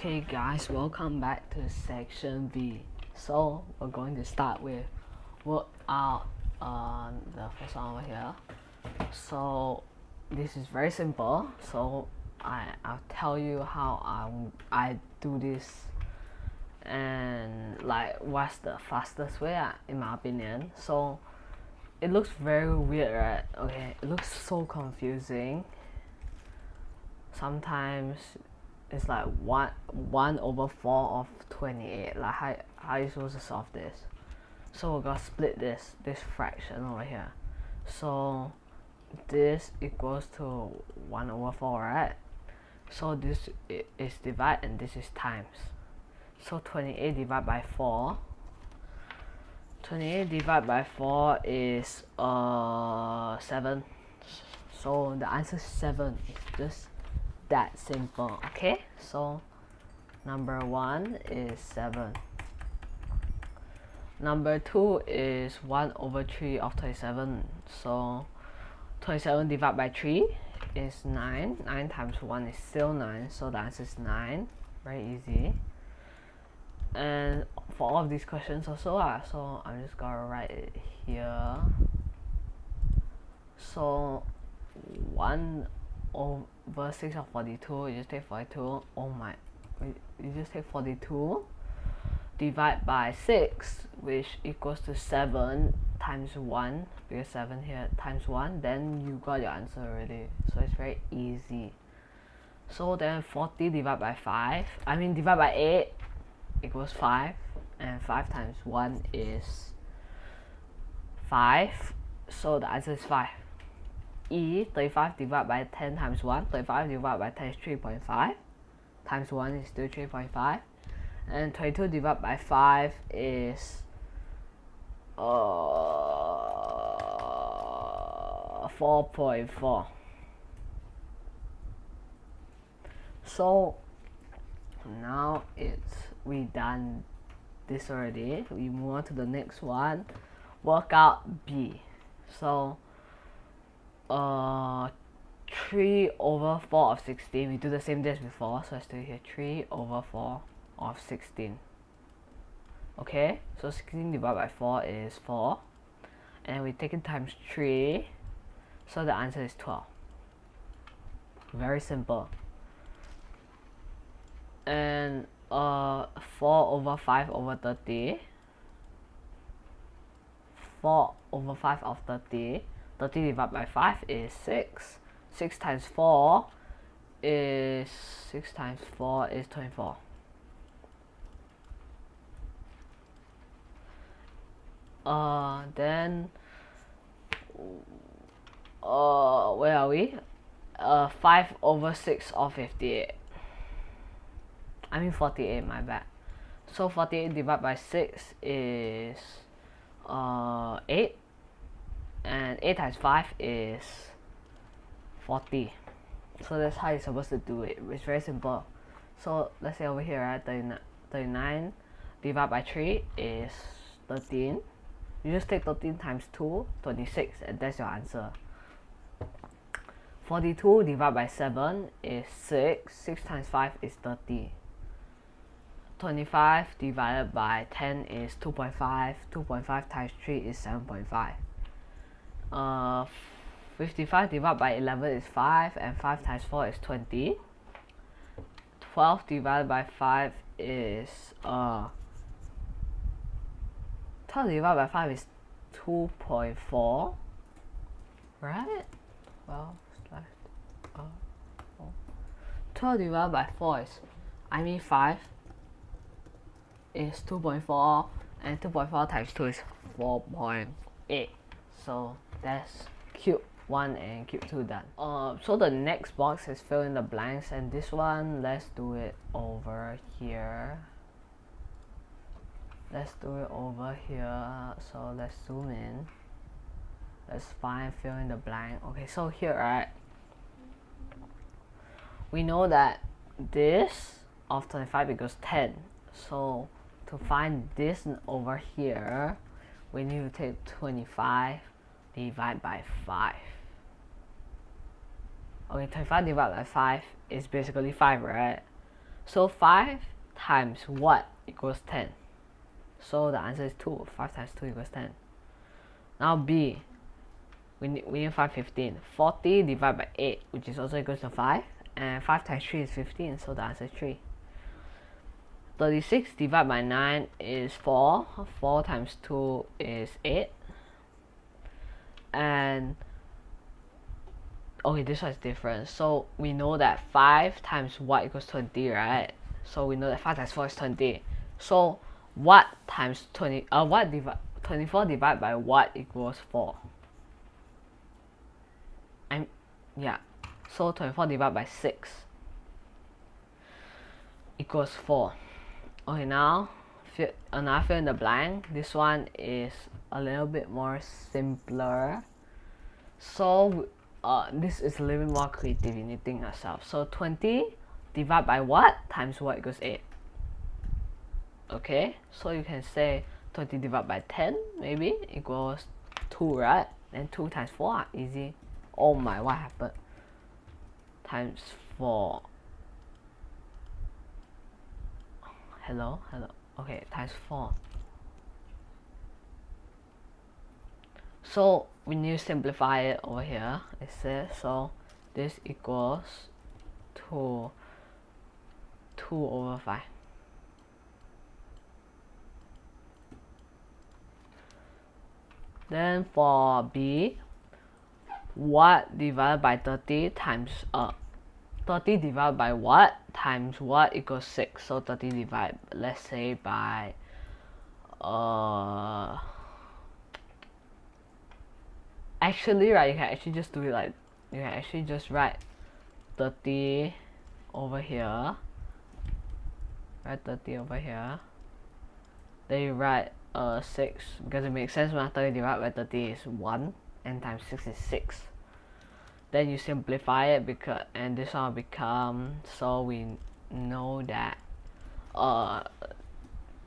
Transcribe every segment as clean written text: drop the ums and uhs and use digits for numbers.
Okay guys, welcome back to section B. So we're going to start with work out the first one over here. So this is very simple. So I'll tell you how I do this and like what's the fastest way in my opinion. So it looks very weird, right? Okay, it looks so confusing. Sometimes it's like 1/4 of 28. Like how are you supposed to solve this? So we're gonna split this fraction over here. So this equals to 1/4, right? So this is divide and this is times. So 28 divided by 4. 28 divided by 4 is 7. So the answer is 7. It's just that simple. Okay, so number 1 is 7. Number 2 is 1/3 of 27. So 27 divided by 3 is 9. 9 times 1 is still 9. So the answer is 9. Very easy. And for all of these questions also, so I'm just gonna write it here. So 1/6 of 42, you just take 42. Oh my, you just take 42 divide by 6, which equals to 7 times 1, because 7 here times 1, then you got your answer already. So it's very easy. So then 40 divided by 5, divided by 8 equals 5, and 5 times 1 is 5, so the answer is 5. 35 divided by 10 times 1, 35 divided by 10 is 3.5, times 1 is still 3.5, and 22 divided by 5 is 4.4. So now we done this already. We move on to the next one, workout B. So 3/4 of 16. We do the same thing as before, so I still here 3/4 of 16. Okay, so 16 divided by 4 is 4, and we take it times 3, so the answer is 12. Very simple. And 4/5/30. 4/5 of 30. 30 divided by 5 is 6. 6 times 4 is 24. Then where are we? 5/6 of 58. 48, my bad. So 48 divided by 6 is 8, and 8 times 5 is 40. So that's how you're supposed to do it. It's very simple. So let's say over here, right, 39 divided by 3 is 13. You just take 13 times 2, 26, and that's your answer. 42 divided by 7 is 6. 6 times 5 is 30. 25 divided by 10 is 2.5. 2.5 times 3 is 7.5. 55 divided by 11 is 5, and 5 times 4 is 20. 12 divided by 5 is 12 divided by 5 is 2.4, right? 12 divided by 4 is 5 is 2.4, and 2.4 times 2 is 4.8. So that's cube 1 and cube 2 done. So the next box is fill in the blanks, and this one, let's do it over here. So let's zoom in. Let's find fill in the blank. Okay, so here, right, we know that this of 25 equals 10. So to find this over here, we need to take 25 divided by 5. Okay, 25 divided by 5 is basically 5, right? So 5 times what equals 10? So the answer is 2. 5 times 2 equals 10. Now B, we need 515. 40 divided by 8, which is also equals to 5. And 5 times 3 is 15, so the answer is 3. 36 divided by 9 is 4. 4 times 2 is 8. And okay, this one is different. So we know that 5 times what equals 20, right? So we know that 5 times 4 is 20. So what times 20? 24 divided by what equals 4? Yeah. So 24 divided by 6 equals 4. Okay, now fill in the blank. This one is a little bit more simpler. So this is a little bit more creative. You need to think yourself. So 20 divided by what times what equals 8? Okay, so you can say 20 divided by 10 maybe equals 2, right? And 2 times 4, easy. Oh my, what happened? Times 4. Hello. Okay, times 4. So we need to simplify it over here. It says so this equals 2 over 5. Then for B, what divided by 30 times 30 divided by what times what equals 6. So 30 divided, let's say, by actually, right, you can actually just do it like, you can actually just write 30 over here, write 30 over here, then you write 6, because it makes sense when 30 divided by 30 is 1 and times 6 is 6. Then you simplify it, because and this one will become, so we know that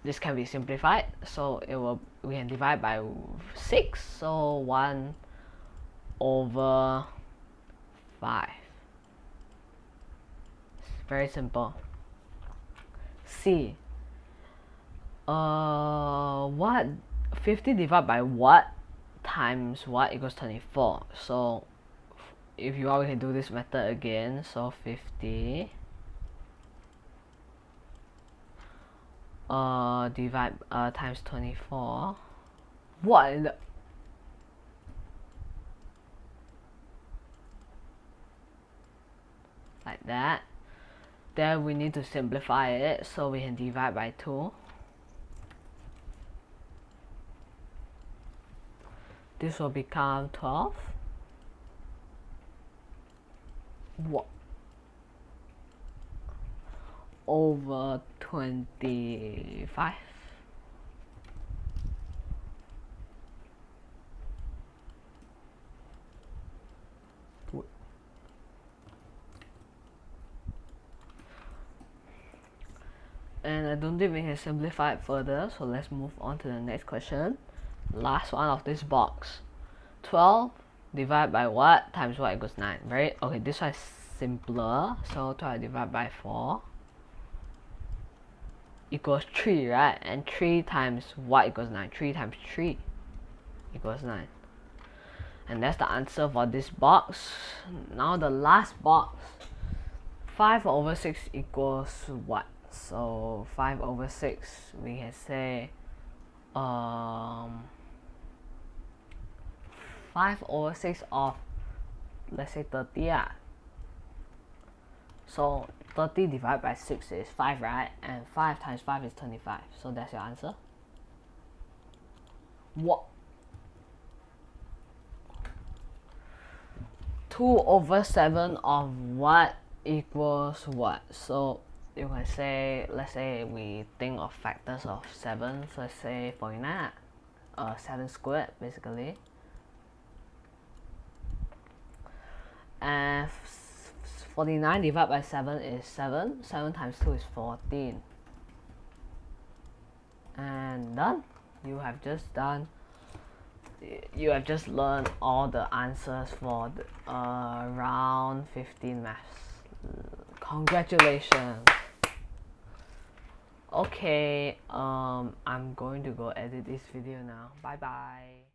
this can be simplified, so we can divide by 6, so 1 over 5. It's very simple. C, what 50 divided by what times what equals 24? So if you want, we can do this method again. So 50 divide times 24. What in the, like that. Then we need to simplify it, so we can divide by 2. This will become 12. What? Over 25. And I don't think we can simplify it further, so let's move on to the next question. Last one of this box. 12 divided by what times what equals 9, right? Okay, this one is simpler. So 12 divided by 4 equals 3, right? And 3 times what equals 9? 3 times 3 equals 9. And that's the answer for this box. Now the last box. 5 over 6 equals what? So 5 over 6, we can say 5 over 6 of, let's say, 30, yeah. So 30 divided by 6 is 5, right? And 5 times 5 is 25. So that's your answer. What? 2 over 7 of what equals what? So you can say, let's say we think of factors of 7. So let's say 49, 7 squared basically. And 49 divided by 7 is 7. 7 times 2 is 14. And done. You have just learned all the answers for the, round 15 maths. Congratulations. Okay, I'm going to go edit this video now. Bye bye.